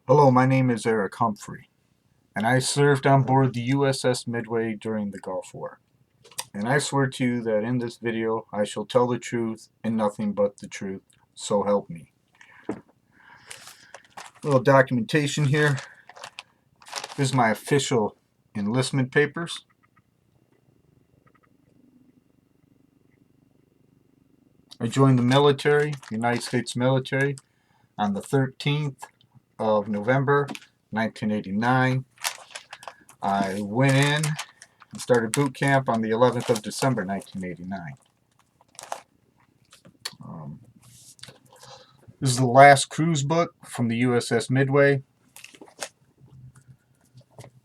Hello, my name is Eric Humphrey, and I served on board the USS Midway during the Gulf War. And I swear to you that in this video I shall tell the truth and nothing but the truth, so help me. A little documentation here. This is my official enlistment papers. I joined the military, United States military, on the 13th of November 1989. I went in and started boot camp on the 11th of December 1989. This is the last cruise book from the USS Midway.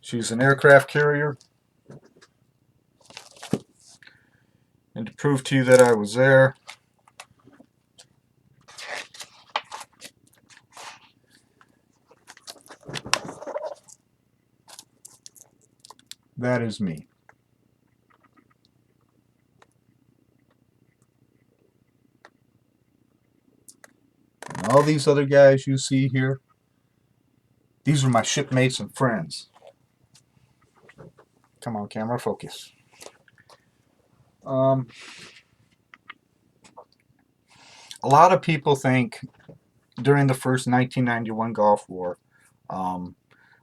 She's an aircraft carrier. And to prove to you that I was there, that is me. And all these other guys you see here, these are my shipmates and friends. Come on, camera, focus. A lot of people think during the first 1991 Gulf War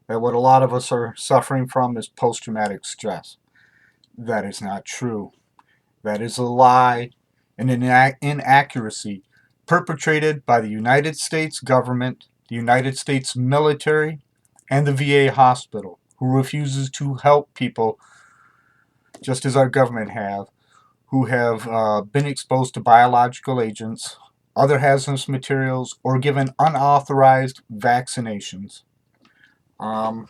that what a lot of us are suffering from is post-traumatic stress. That is not true. That is a lie and an inaccuracy perpetrated by the United States government, the United States military, and the VA hospital, who refuses to help people, just as our government have, who have been exposed to biological agents, other hazardous materials, or given unauthorized vaccinations. While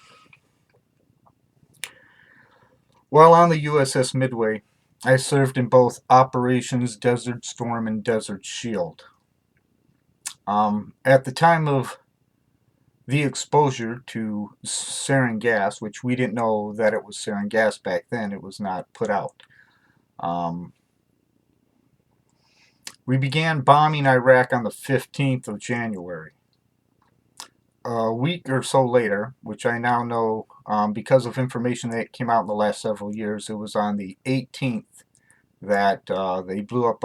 on the USS Midway, I served in both Operations Desert Storm and Desert Shield. At the time of the exposure to sarin gas, which we didn't know that it was sarin gas back then, it was not put out. We began bombing Iraq on the 15th of January. A week or so later, which I now know because of information that came out in the last several years, it was on the 18th that they blew up,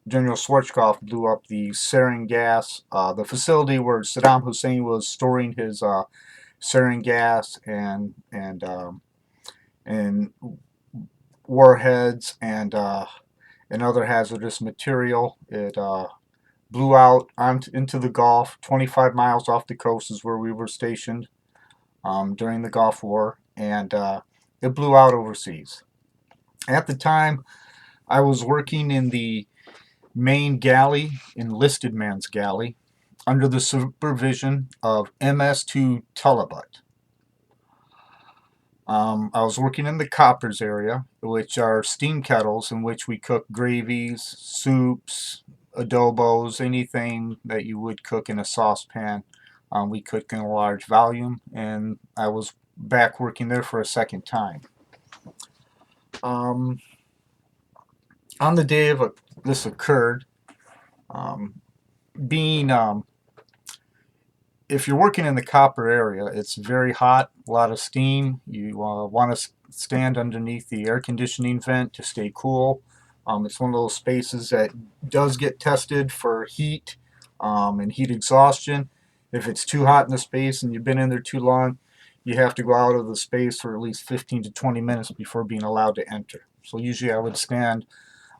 General Schwarzkopf blew up the sarin gas, the facility where Saddam Hussein was storing his sarin gas and warheads and other hazardous material. It blew out into the Gulf. 25 miles off the coast is where we were stationed during the Gulf War, and it blew out overseas. At the time, I was working in the main galley, enlisted man's galley, under the supervision of MS-2 Tulabut. I was working in the coppers area, which are steam kettles in which we cook gravies, soups, adobos, anything that you would cook in a saucepan. We cook in a large volume, and I was back working there for a second time. On the day of this occurred, being if you're working in the copper area, it's very hot, a lot of steam. You want to stand underneath the air conditioning vent to stay cool. It's one of those spaces that does get tested for heat and heat exhaustion. If it's too hot in the space and you've been in there too long, you have to go out of the space for at least 15 to 20 minutes before being allowed to enter. So usually I would stand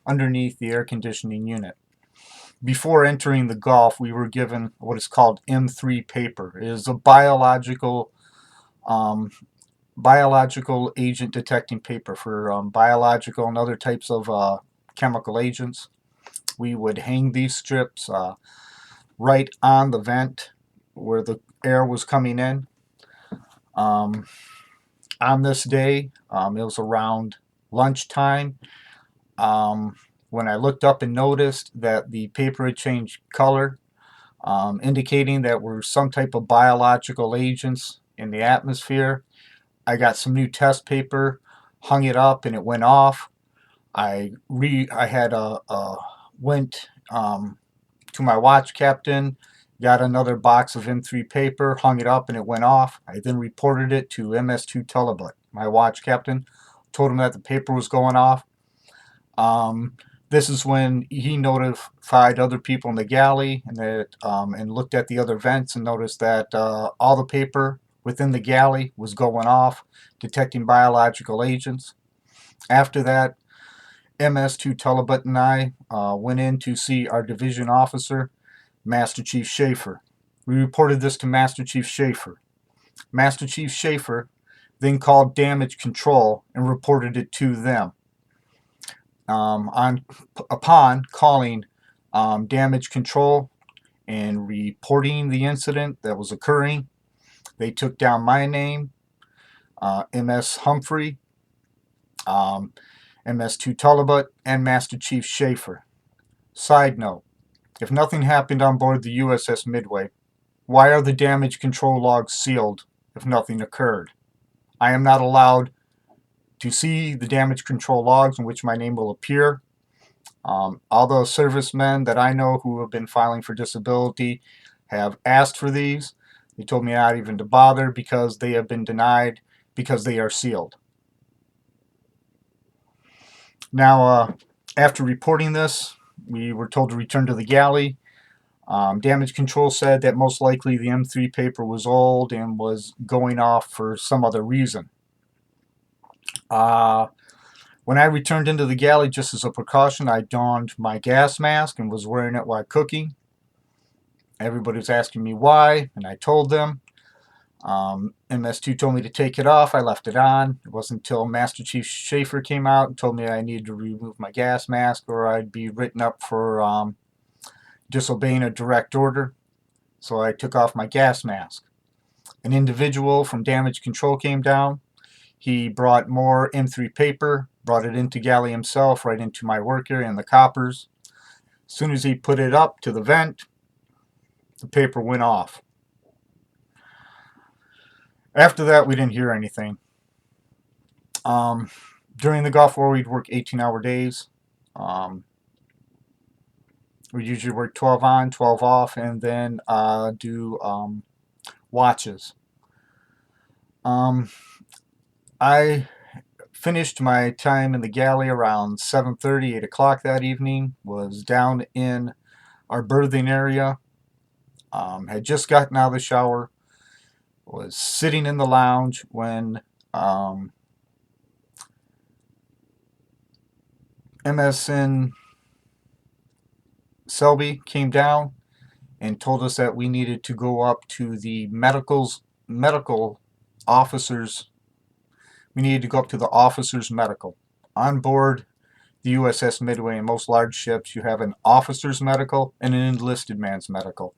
underneath the air conditioning unit. Before entering the Gulf, we were given what is called M3 paper. It is a biological agent detecting paper for biological and other types of chemical agents. We would hang these strips right on the vent where the air was coming in. On this day, it was around lunchtime. When I looked up and noticed that the paper had changed color, indicating that we're some type of biological agents in the atmosphere, I got some new test paper, hung it up, and it went off. I went to my watch captain got another box of M3 paper, hung it up, and it went off. I then reported it to MS2 Tulabut, my watch captain, told him that the paper was going off. This is when he notified other people in the galley and looked at the other vents and noticed that all the paper within the galley was going off, detecting biological agents. After that, MS2 Tulabut and I went in to see our division officer, Master Chief Schaefer. We reported this to Master Chief Schaefer. Master Chief Schaefer then called damage control and reported it to them. Upon calling damage control and reporting the incident that was occurring, they took down my name, MS Humphrey, MS2 Tulabut, and Master Chief Schaefer. Side note, if nothing happened on board the USS Midway, why are the damage control logs sealed if nothing occurred? I am not allowed to see the damage control logs in which my name will appear. All the servicemen that I know who have been filing for disability have asked for these. They told me not even to bother because they have been denied because they are sealed. Now, after reporting this, we were told to return to the galley. Damage control said that most likely the M3 paper was old and was going off for some other reason. When I returned into the galley, just as a precaution, I donned my gas mask and was wearing it while cooking. Everybody was asking me why, and I told them. MS2 told me to take it off. I left it on. It wasn't until Master Chief Schaefer came out and told me I needed to remove my gas mask or I'd be written up for disobeying a direct order. So I took off my gas mask. An individual from damage control came down. He brought more M3 paper, brought it into galley himself, right into my work area in the coppers. As soon as he put it up to the vent, the paper went off. After that, we didn't hear anything. During the Gulf War, we'd work 18-hour days. We usually work 12 on, 12 off, and then do watches. I finished my time in the galley around 7:30, 8 o'clock that evening, was down in our berthing area, had just gotten out of the shower, was sitting in the lounge when MSN Selby came down and told us that we needed to go up to the medical officers. We needed to go up to the officer's medical. On board the USS Midway and most large ships, you have an officer's medical and an enlisted man's medical.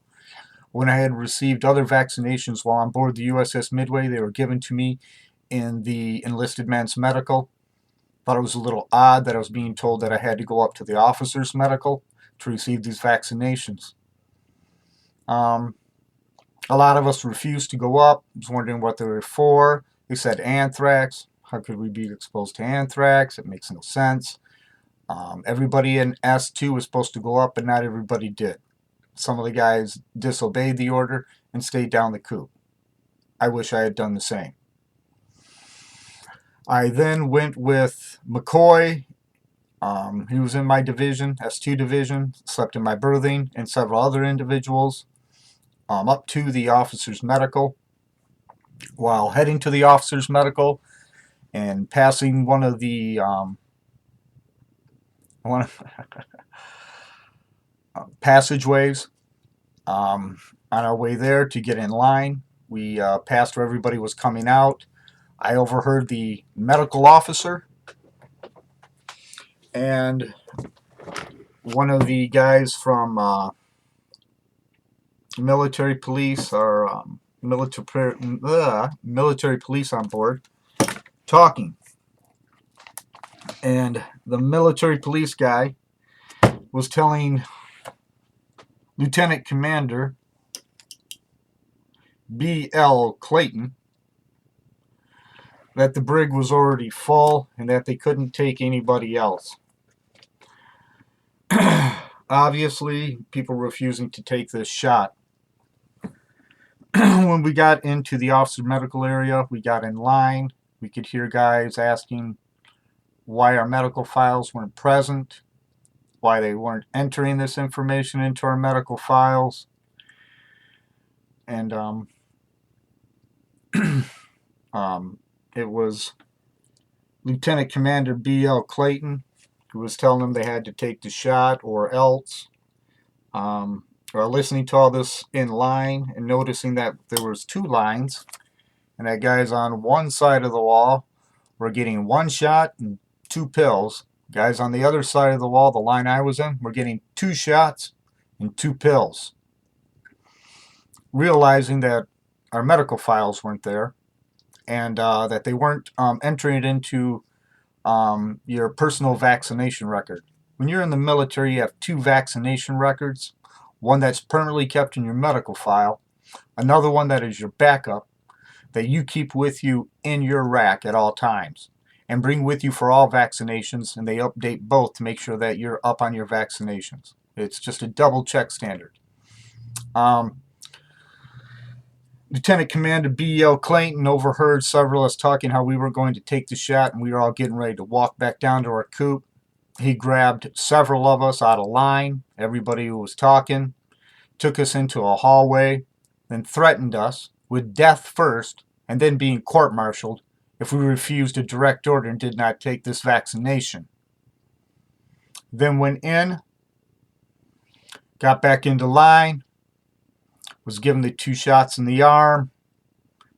When I had received other vaccinations while on board the USS Midway, they were given to me in the enlisted man's medical. Thought it was a little odd that I was being told that I had to go up to the officer's medical to receive these vaccinations. A lot of us refused to go up. I was wondering what they were for. They said anthrax. How could we be exposed to anthrax? It makes no sense. Everybody in S2 was supposed to go up, but not everybody did. Some of the guys disobeyed the order and stayed down the coop. I wish I had done the same. I then went with McCoy. He was in my division, S2 division, slept in my berthing, and several other individuals, up to the officer's medical. While heading to the officer's medical and passing one of the passageways, on our way there to get in line, we passed where everybody was coming out. I overheard the medical officer and one of the guys from military police or military police on board talking. And the military police guy was telling Lieutenant Commander B.L. Clayton that the brig was already full and that they couldn't take anybody else. Obviously, people refusing to take this shot. when we got into the officer medical area, we got in line. We could hear guys asking why our medical files weren't present, why they weren't entering this information into our medical files. And it was Lieutenant Commander B.L. Clayton who was telling them they had to take the shot or else. Or listening to all this in line and noticing that there was 2 lines and that guys on one side of the wall were getting 1 shot and 2 pills. Guys on the other side of the wall, the line I was in, were getting 2 shots and 2 pills. Realizing that our medical files weren't there and that they weren't entering it into your personal vaccination record. When you're in the military, you have 2 vaccination records. One that's permanently kept in your medical file, another one that is your backup that you keep with you in your rack at all times and bring with you for all vaccinations, and they update both to make sure that you're up on your vaccinations. It's just a double check standard. Lieutenant Commander B.L. Clayton overheard several of us talking how we were going to take the shot and we were all getting ready to walk back down to our coop. He grabbed several of us out of line, everybody who was talking, took us into a hallway, then threatened us with death first and then being court-martialed if we refused a direct order and did not take this vaccination. Then went in, got back into line, was given the 2 shots in the arm,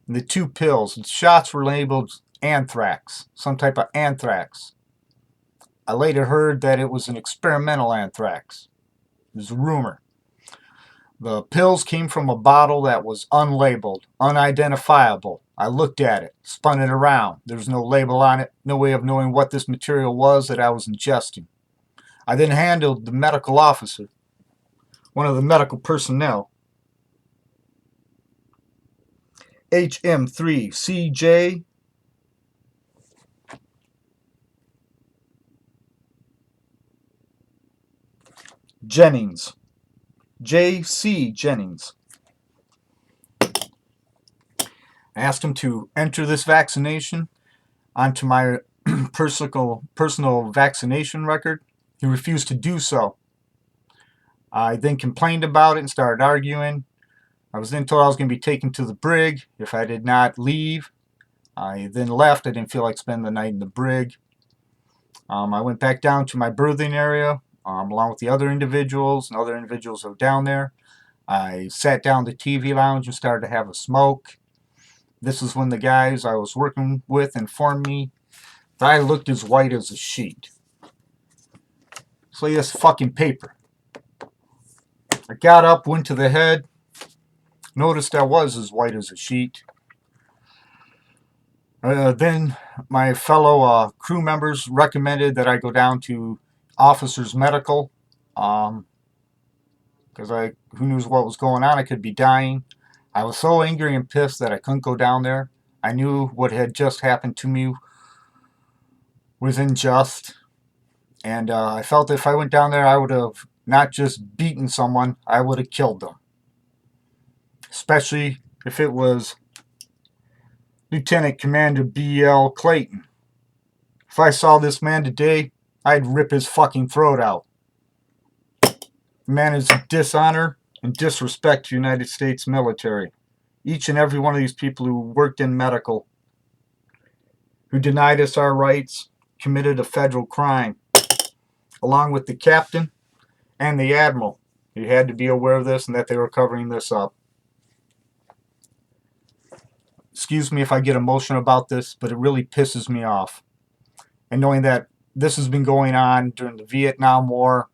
and the 2 pills. The shots were labeled anthrax, some type of anthrax. I later heard that it was an experimental anthrax. It was a rumor. The pills came from a bottle that was unlabeled, unidentifiable. I looked at it, spun it around. There was no label on it, no way of knowing what this material was that I was ingesting. I then handled the medical officer, one of the medical personnel, HM3CJ Jennings, J.C. Jennings. I asked him to enter this vaccination onto my personal vaccination record. He refused to do so. I then complained about it and started arguing. I was then told I was going to be taken to the brig if I did not leave. I then left. I didn't feel like spending the night in the brig. I went back down to my berthing area along with the other individuals and other individuals who were down there. I sat down the TV lounge and started to have a smoke. This is when the guys I was working with informed me that I looked as white as a sheet. So this fucking paper. I got up, went to the head, noticed I was as white as a sheet. Then my fellow crew members recommended that I go down to officers medical because who knows what was going on. I could be dying. I was so angry and pissed that I couldn't go down there. I knew what had just happened to me was unjust, and I felt if I went down there I would have not just beaten someone, I would have killed them, especially if it was Lieutenant Commander B.L. Clayton. If I saw this man today, I'd rip his fucking throat out. The man is a dishonor and disrespect to the United States military. Each and every one of these people who worked in medical, who denied us our rights, committed a federal crime, along with the captain and the admiral. You had to be aware of this and that they were covering this up. Excuse me if I get emotional about this, but it really pisses me off. And knowing that this has been going on during the Vietnam War,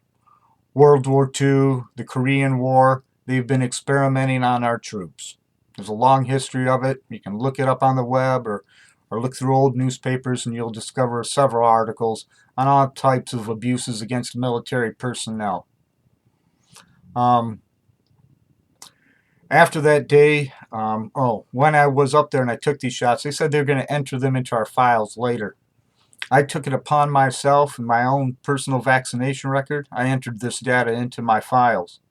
World War II, the Korean War, they've been experimenting on our troops. There's a long history of it. You can look it up on the web or look through old newspapers and you'll discover several articles on all types of abuses against military personnel. After that day, when I was up there and I took these shots, they said they were going to enter them into our files later. I took it upon myself in my own personal vaccination record. I entered this data into my files.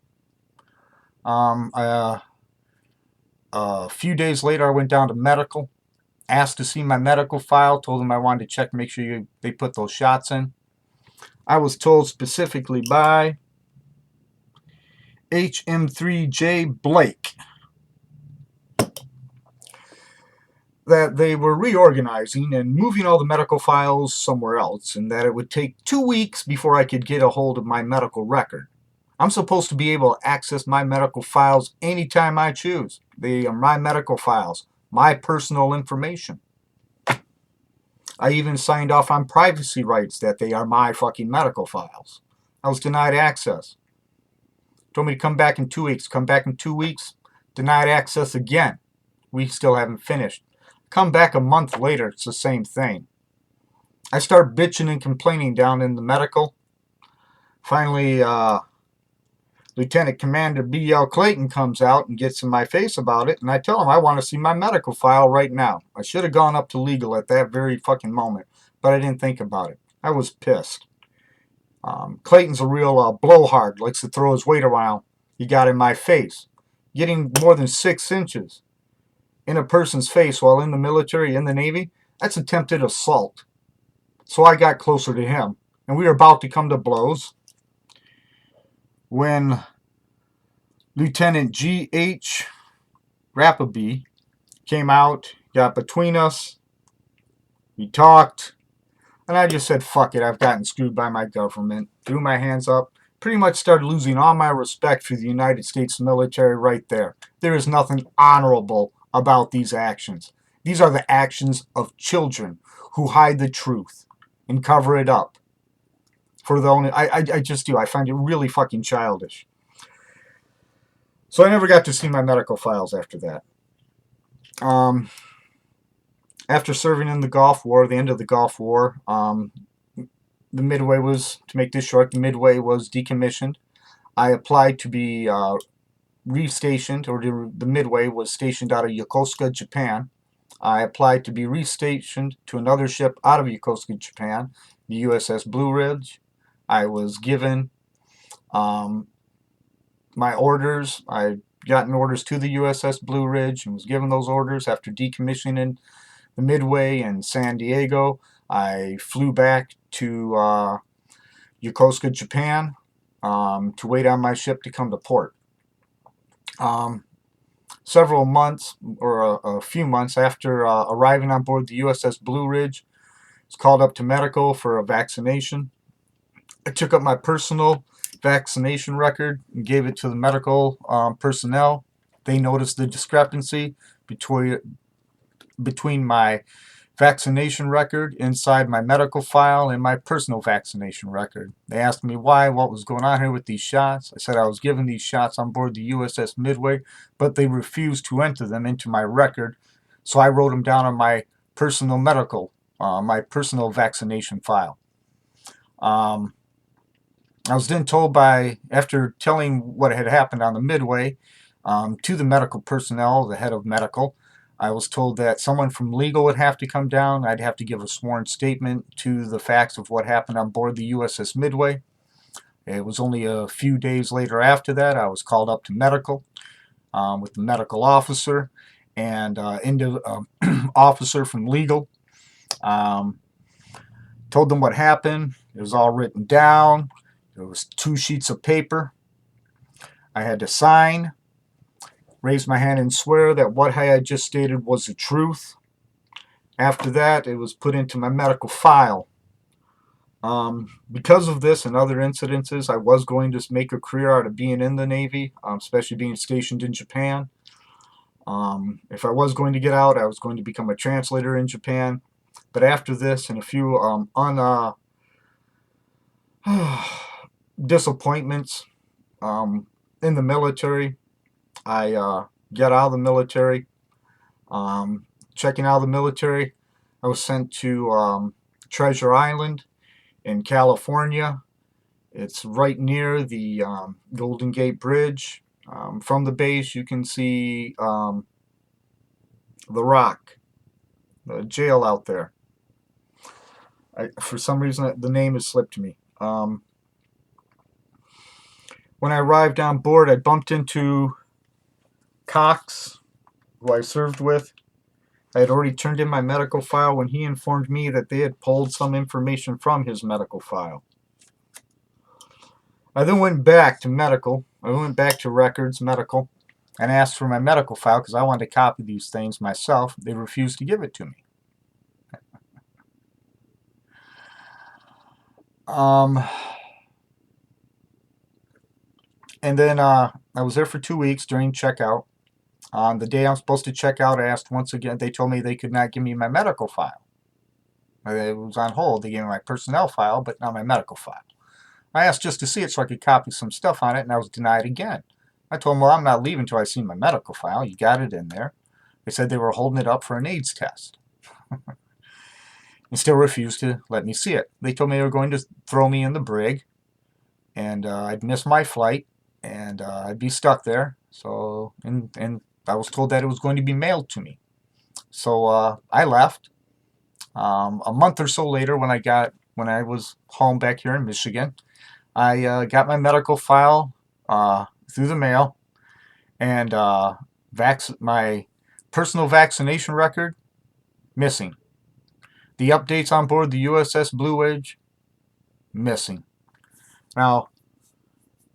A few days later, I went down to medical, asked to see my medical file, told them I wanted to check, make sure they put those shots in. I was told specifically by HM3J Blake that they were reorganizing and moving all the medical files somewhere else, and that it would take 2 weeks before I could get a hold of my medical record. I'm supposed to be able to access my medical files anytime I choose. They are my medical files, my personal information. I even signed off on privacy rights that they are my fucking medical files. I was denied access. Told me to come back in 2 weeks. Come back in 2 weeks. Denied access again. We still haven't finished. Come back a month later. It's the same thing. I start bitching and complaining down in the medical. Finally, Lieutenant Commander B.L. Clayton comes out and gets in my face about it, and I tell him I want to see my medical file right now. I should have gone up to legal at that very fucking moment, but I didn't think about it. I was pissed. Clayton's a real blowhard, likes to throw his weight around. He got in my face. Getting more than 6 inches in a person's face while in the military, in the Navy, that's attempted assault. So I got closer to him, and we were about to come to blows when Lieutenant G.H. Rappaby came out, got between us, we talked, and I just said, fuck it, I've gotten screwed by my government. Threw my hands up, pretty much started losing all my respect for the United States military right there. There is nothing honorable about these actions. These are the actions of children who hide the truth and cover it up. For the only, I just do. I find it really fucking childish. So I never got to see my medical files after that. After serving in the Gulf War, the end of the Gulf War, the Midway was, to make this short, the Midway was decommissioned. I applied to be restationed, or the Midway was stationed out of Yokosuka, Japan. I applied to be restationed to another ship out of Yokosuka, Japan, the USS Blue Ridge. I was given my orders. I gotten orders to the USS Blue Ridge and was given those orders after decommissioning the Midway in San Diego. I flew back to Yokosuka, Japan, to wait on my ship to come to port. Several months, or a few months after arriving on board the USS Blue Ridge, I was called up to medical for a vaccination. I took up my personal vaccination record and gave it to the medical personnel. They noticed the discrepancy between my vaccination record inside my medical file and my personal vaccination record. They asked me why, what was going on here with these shots. I said I was given these shots on board the USS Midway, but they refused to enter them into my record, so I wrote them down on my personal my personal vaccination file. I was then told after telling what had happened on the Midway to the medical personnel, the head of medical, I was told that someone from legal would have to come down. I'd have to give a sworn statement to the facts of what happened on board the USS Midway. It was only a few days later after that I was called up to medical with the medical officer and officer from legal. Told them what happened. It was all written down. There was 2 sheets of paper. I had to sign, raise my hand and swear that what I had just stated was the truth. After that, it was put into my medical file. Because of this and other incidences, I was going to make a career out of being in the Navy, especially being stationed in Japan. If I was going to get out, I was going to become a translator in Japan. But after this and a few disappointments in the military, I got out of the military. Checking out of the military, I was sent to Treasure Island in California. It's right near the Golden Gate Bridge. From the base, you can see the Rock, the jail out there. For some reason, the name has slipped me. When I arrived on board, I bumped into Cox, who I served with. I had already turned in my medical file when he informed me that they had pulled some information from his medical file. I then went back to medical. I went back to records, medical, and asked for my medical file because I wanted to copy these things myself. They refused to give it to me. And then I was there for 2 weeks during checkout. On the day I'm supposed to check out, I asked once again. They told me they could not give me my medical file. It was on hold. They gave me my personnel file, but not my medical file. I asked just to see it so I could copy some stuff on it, and I was denied again. I told them, well, I'm not leaving until I see my medical file. You got it in there. They said they were holding it up for an AIDS test. And still refused to let me see it. They told me they were going to throw me in the brig, and I'd miss my flight, and I'd be stuck there. So, and I was told that it was going to be mailed to me. So I left. A month or so later, when I was home back here in Michigan, I got my medical file through the mail, and my personal vaccination record missing. The updates on board the USS Midway missing. Now,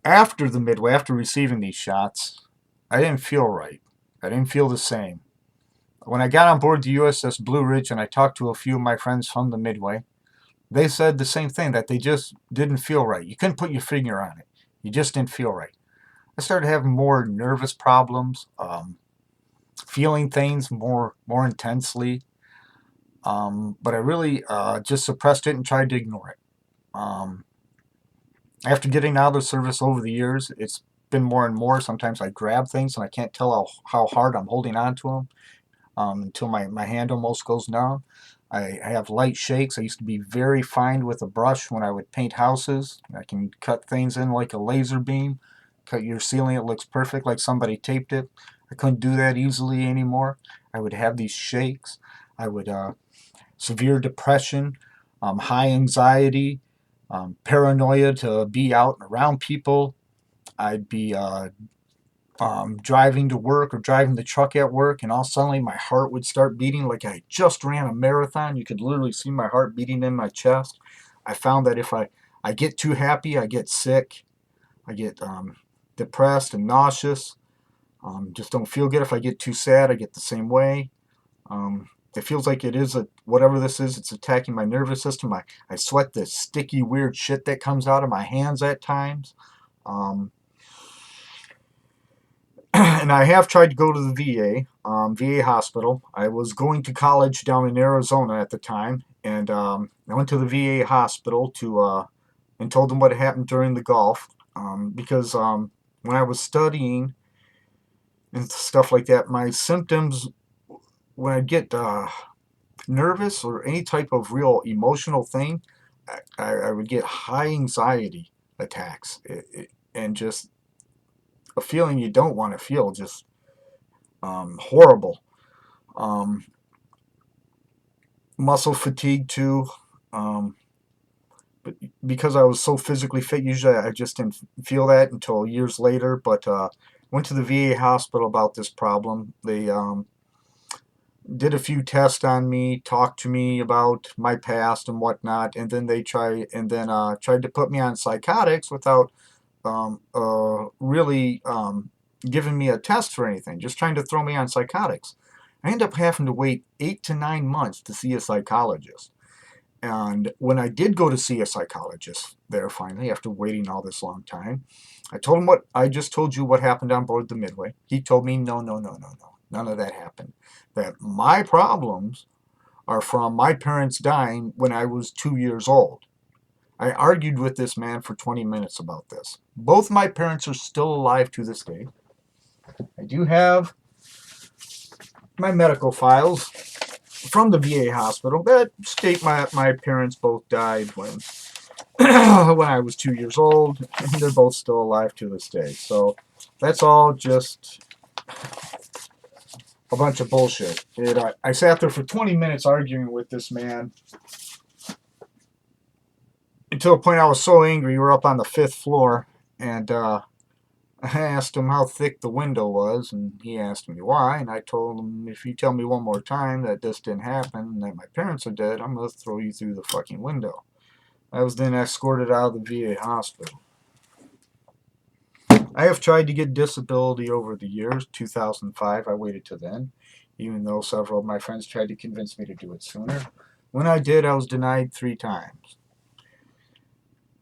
after the Midway, after receiving these shots, I didn't feel right. I didn't feel the same. When I got on board the USS Blue Ridge and I talked to a few of my friends from the Midway, they said the same thing, that they just didn't feel right. You couldn't put your finger on it. You just didn't feel right. I started having more nervous problems, feeling things more intensely, but I really just suppressed it and tried to ignore it. After getting out of the service over the years, it's been more and more. Sometimes I grab things and I can't tell how hard I'm holding on to them until my hand almost goes numb. I have light shakes. I used to be very fine with a brush when I would paint houses. I can cut things in like a laser beam. Cut your ceiling, it looks perfect like somebody taped it. I couldn't do that easily anymore. I would have these shakes. I would severe depression, high anxiety, paranoia to be out and around people. I'd be driving to work or driving the truck at work, and all suddenly my heart would start beating like I just ran a marathon. You could literally see my heart beating in my chest. I found that if I get too happy, I get sick. I get depressed and nauseous. Just don't feel good. If I get too sad, I get the same way. It feels like it is whatever this is, it's attacking my nervous system. I sweat this sticky, weird shit that comes out of my hands at times. And I have tried to go to the VA hospital. I was going to college down in Arizona at the time, and I went to the VA hospital and told them what had happened during the Gulf, because when I was studying and stuff like that, my symptoms, when I get nervous or any type of real emotional thing, I would get high anxiety attacks, and just a feeling you don't want to feel, just horrible. Muscle fatigue too. But because I was so physically fit, usually I just didn't feel that until years later. But went to the VA hospital about this problem. They did a few tests on me, talked to me about my past and whatnot, and then tried to put me on psychotics without really giving me a test for anything, just trying to throw me on psychotics. I ended up having to wait 8 to 9 months to see a psychologist. And when I did go to see a psychologist there finally, after waiting all this long time, I told him what I just told you, what happened on board the Midway. He told me, no, no, no, no, no. None of that happened. That my problems are from my parents dying when I was 2 years old. I argued with this man for 20 minutes about this. Both my parents are still alive to this day. I do have my medical files from the VA hospital that state my parents both died when when I was 2 years old, and they're both still alive to this day. So that's all just a bunch of bullshit. I sat there for 20 minutes arguing with this man until a point I was so angry. We were up on the 5th floor, and I asked him how thick the window was, and he asked me why, and I told him, if you tell me one more time that this didn't happen and that my parents are dead, I'm going to throw you through the fucking window. I was then escorted out of the VA hospital. I have tried to get disability over the years. 2005, I waited till then, even though several of my friends tried to convince me to do it sooner. When I did, I was denied 3 times,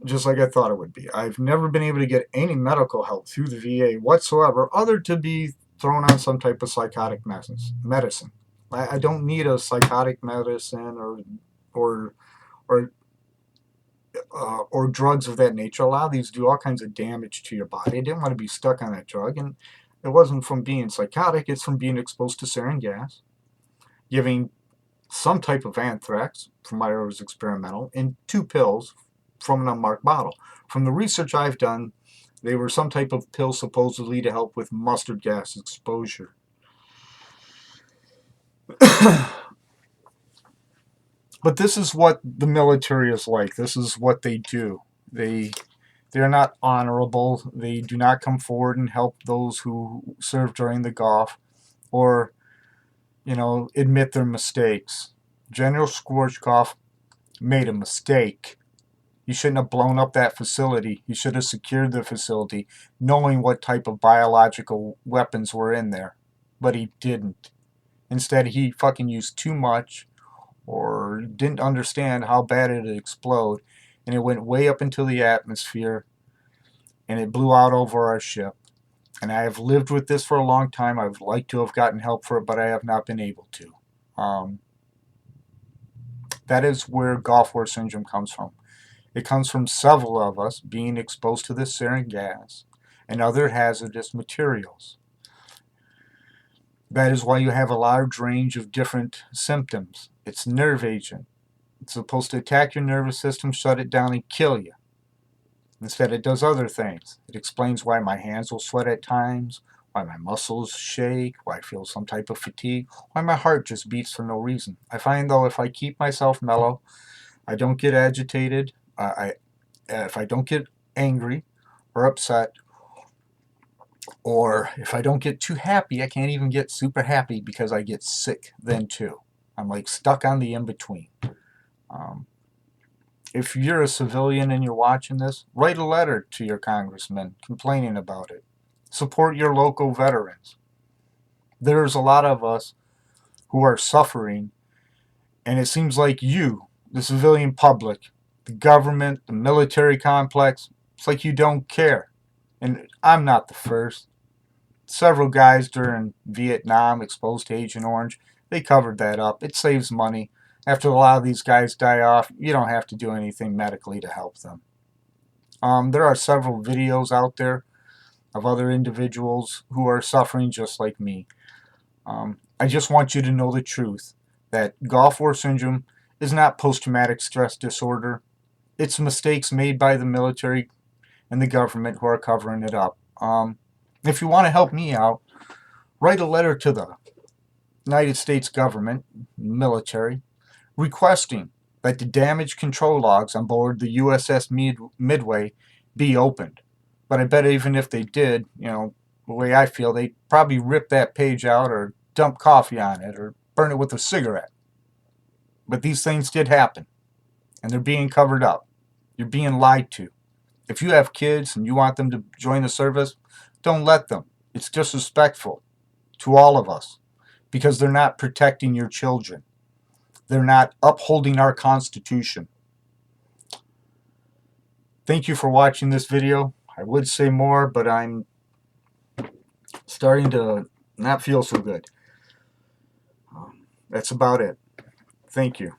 just like I thought it would be. I've never been able to get any medical help through the VA whatsoever, other to be thrown on some type of psychotic medicine. I don't need a psychotic medicine or or or drugs of that nature. A lot of these do all kinds of damage to your body. I didn't want to be stuck on that drug, and it wasn't from being psychotic. It's from being exposed to sarin gas, giving some type of anthrax, from my was experimental, in 2 pills from an unmarked bottle. From the research I've done, they were some type of pill supposedly to help with mustard gas exposure. But this is what the military is like. This is what they do. They're not honorable. They do not come forward and help those who served during the Gulf, or, admit their mistakes. General Schwarzkopf made a mistake. He shouldn't have blown up that facility. He should have secured the facility, knowing what type of biological weapons were in there. But he didn't. Instead, he fucking used too much, or didn't understand how bad it would explode, and it went way up into the atmosphere, and it blew out over our ship. And I have lived with this for a long time. I would like to have gotten help for it, but I have not been able to. That is where Gulf War syndrome comes from. It comes from several of us being exposed to this sarin gas and other hazardous materials. That is why you have a large range of different symptoms. It's nerve agent. It's supposed to attack your nervous system, shut it down, and kill you. Instead, it does other things. It explains why my hands will sweat at times, why my muscles shake, why I feel some type of fatigue, why my heart just beats for no reason. I find, though, if I keep myself mellow, I don't get agitated, if I don't get angry or upset, or if I don't get too happy, I can't even get super happy because I get sick then too. I'm like stuck on the in-between. If you're a civilian and you're watching this, write a letter to your congressman complaining about it. Support your local veterans. There's a lot of us who are suffering, and it seems like you, the civilian public, the government, the military complex, it's like you don't care. And I'm not the first. Several guys during Vietnam exposed to Agent Orange, they covered that up. It saves money. After a lot of these guys die off, you don't have to do anything medically to help them. There are several videos out there of other individuals who are suffering just like me. I just want you to know the truth, that Gulf War syndrome is not post-traumatic stress disorder. It's mistakes made by the military and the government who are covering it up. If you want to help me out, write a letter to the United States government, military, requesting that the damage control logs on board the USS Midway be opened. But I bet even if they did, the way I feel, they'd probably rip that page out or dump coffee on it or burn it with a cigarette. But these things did happen, and they're being covered up. You're being lied to. If you have kids and you want them to join the service, don't let them. It's disrespectful to all of us because they're not protecting your children. They're not upholding our Constitution. Thank you for watching this video. I would say more, but I'm starting to not feel so good. That's about it. Thank you.